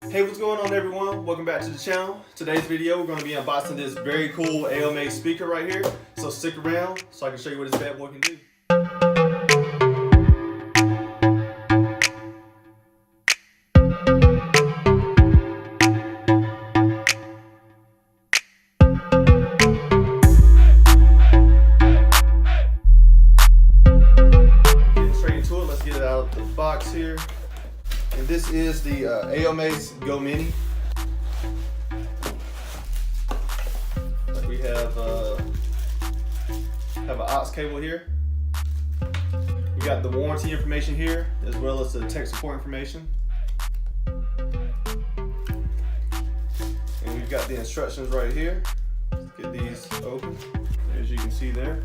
Hey, what's going on everyone? Welcome back to the channel. Today's video we're going to be unboxing this very cool Aomais speaker right here. So stick around so I can show you what this bad boy can do. Getting straight into it, let's get it out of the box here. And this is the Aomais Go Mini. We have an aux cable here. We got the warranty information here, as well as the tech support information. And we've got the instructions right here. Let's get these open, as you can see there.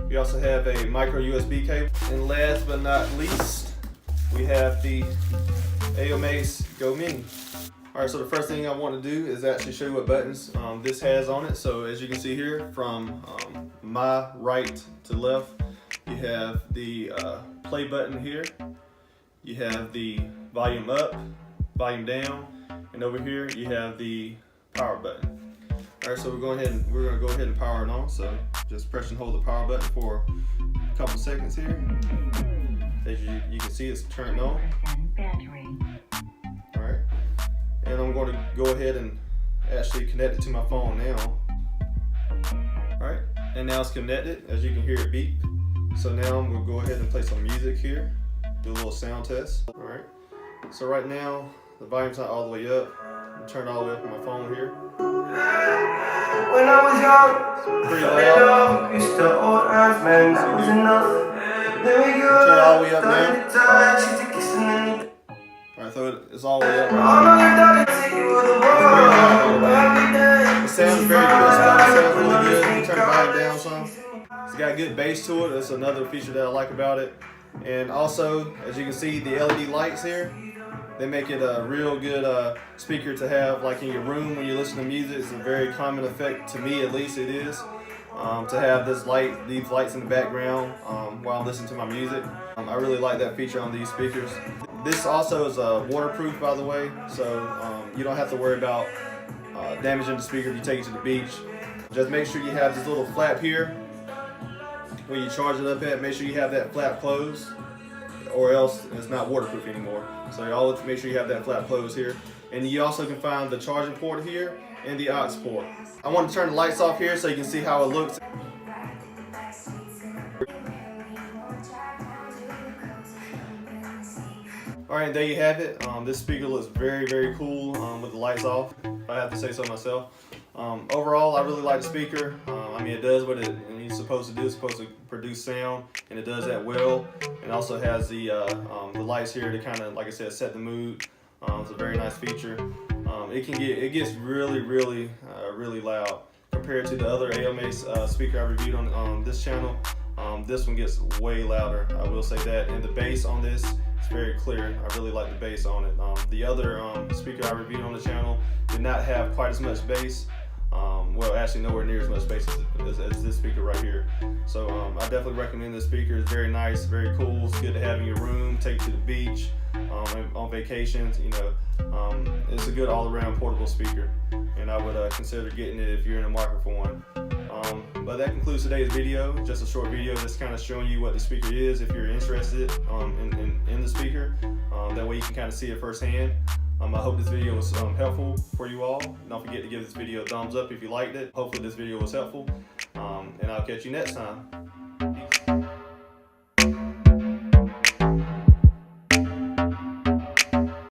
We also have a micro USB cable. And last but not least, we have the Aomais Go Mini. Alright, so the first thing I want to do is actually show you what buttons this has on it. So as you can see here, from my right to left, you have the play button here. You have the volume up, volume down, and over here you have the power button. Alright, so we're going to go ahead and power it on. So just press and hold the power button for a couple seconds here. As you can see, it's turned on. Alright, and I'm going to go ahead and actually connect it to my phone now. Alright, and now it's connected. As you can hear it beep. So now I'm going to go ahead and play some music here, do a little sound test. Alright, so right now the volume's not all the way up. I'm turning all the way up on my phone here. When I was young, pretty loud. used to old eyes, man, that was enough. Turn it all the way up now. Alright, so it's all the way up. It sounds very crisp, it sounds really good. You turn the volume down some. It's got good bass to it. That's another feature that I like about it. And also, as you can see, the LED lights here, they make it a real good speaker to have like in your room when you listen to music. It's a very common effect, to me at least it is, to have these lights in the background while I'm listening to my music. I really like that feature on these speakers. This also is waterproof, by the way, so you don't have to worry about damaging the speaker if you take it to the beach. Just make sure you have this little flap here when you charge it up at. Make sure you have that flap closed, or else it's not waterproof anymore. So you always make sure you have that flap closed here. And you also can find the charging port here and the aux port. I want to turn the lights off here so you can see how it looks. Alright, there you have it. This speaker looks very, very cool with the lights off, if I have to say so myself. Overall, I really like the speaker. I mean, it does what it's supposed to do. It's supposed to produce sound, and it does that well. It also has the lights here to kind of, like I said, set the mood. It's a very nice feature. It gets really, really, really loud compared to the other Aomais speaker I reviewed on this channel. This one gets way louder, I will say that. And the bass on this is very clear. I really like the bass on it. The other speaker I reviewed on the channel did not have quite as much bass. Well, actually nowhere near as much bass as this speaker right here. So I definitely recommend this speaker. It's very nice, very cool. It's good to have in your room, take it to the beach, on vacations. You know, it's a good all-around portable speaker, and I would consider getting it if you're in the market for one. But that concludes today's video. Just a short video just kind of showing you what the speaker is if you're interested in the speaker. That way you can kind of see it firsthand. I hope this video was helpful for you all. Don't forget to give this video a thumbs up if you liked it. Hopefully this video was helpful. And I'll catch you next time.